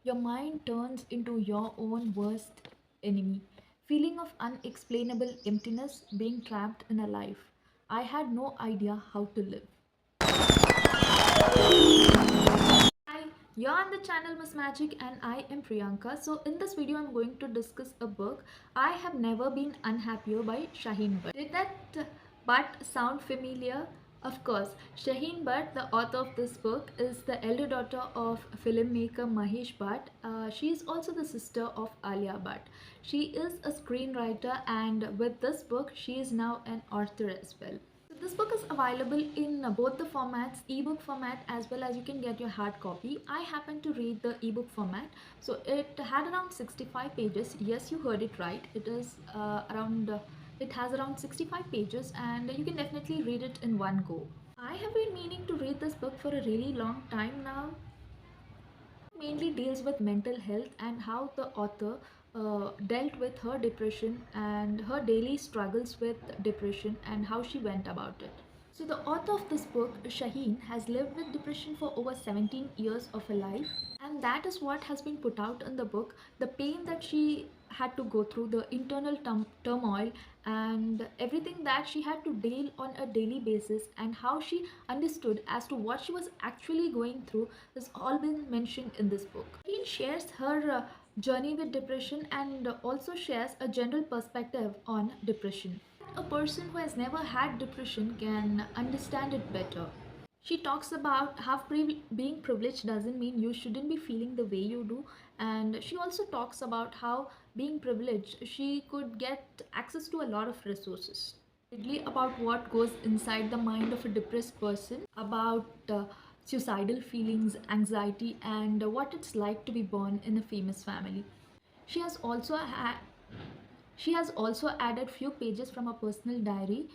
your mind turns into your own worst enemy. Feeling of unexplainable emptiness, being trapped in a life I had no idea how to live. Hi, you're on the channel Miss Magic and I am Priyanka. So in this video I'm going to discuss a book, I Have Never Been Unhappier by Shaheen Bhatt. Did that Bhatt sound familiar? Of course, Shaheen Bhatt, the author of this book, is the elder daughter of filmmaker Mahesh Bhatt. She is also the sister of Alia Bhatt. She is a screenwriter, and with this book she is now an author as well. So this book is available in both the formats, ebook format as well as you can get your hard copy. I happen to read the ebook format. So it had around 65 pages. Yes, you heard it right. It has around 65 pages and you can definitely read it in one go. I have been meaning to read this book for a really long time now. Mainly deals with mental health and how the author dealt with her depression and her daily struggles with depression and how she went about it. So, the author of this book, Shaheen, has lived with depression for over 17 years of her life, and that is what has been put out in the book. The pain that she had to go through, the internal turmoil, and everything that she had to deal on a daily basis, and how she understood as to what she was actually going through, has all been mentioned in this book. She shares her journey with depression and also shares a general perspective on depression. A person who has never had depression can understand it better. She talks about how being privileged doesn't mean you shouldn't be feeling the way you do, and she also talks about how being privileged she could get access to a lot of resources. Really about what goes inside the mind of a depressed person, about suicidal feelings, anxiety, and what it's like to be born in a famous family. She has also she has also added few pages from a personal diary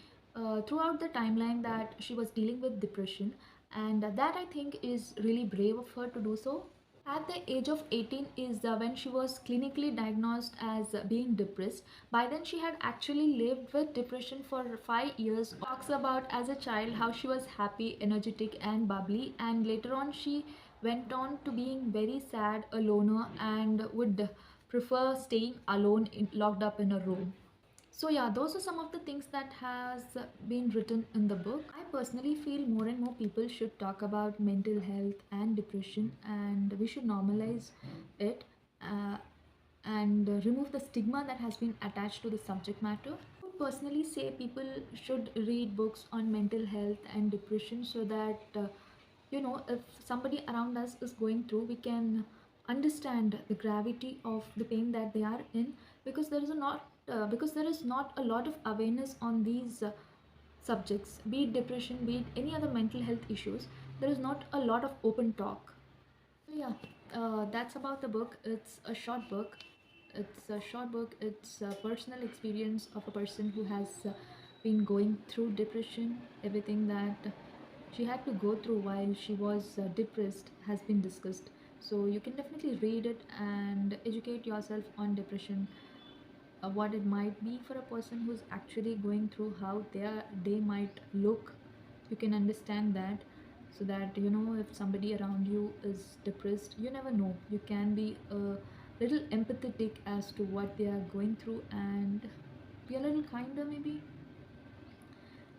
throughout the timeline that she was dealing with depression, and that I think is really brave of her to do so. At the age of 18 is when she was clinically diagnosed as being depressed. By then, she had actually lived with depression for 5 years. Talks about as a child how she was happy, energetic, and bubbly, and later on, she went on to being very sad, a loner, and would prefer staying alone, locked up in a room. So yeah, those are some of the things that has been written in the book. I personally feel more and more people should talk about mental health and depression, and we should normalize it uh, and remove the stigma that has been attached to the subject matter. I would personally say people should read books on mental health and depression so that if somebody around us is going through, we can understand the gravity of the pain that they are in, because there is not a lot of awareness on these subjects, be it depression, be it any other mental health issues. There is not a lot of open talk. So yeah, that's about the book. It's a short book. It's a personal experience of a person who has been going through depression. Everything that she had to go through while she was depressed has been discussed. So you can definitely read it and educate yourself on depression, what it might be for a person who's actually going through, how their day might look. You can understand that, so that if somebody around you is depressed, you never know, you can be a little empathetic as to what they are going through and be a little kinder maybe.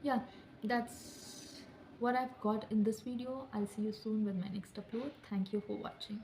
Yeah, that's what I've got in this video. I'll see you soon with my next upload. Thank you for watching.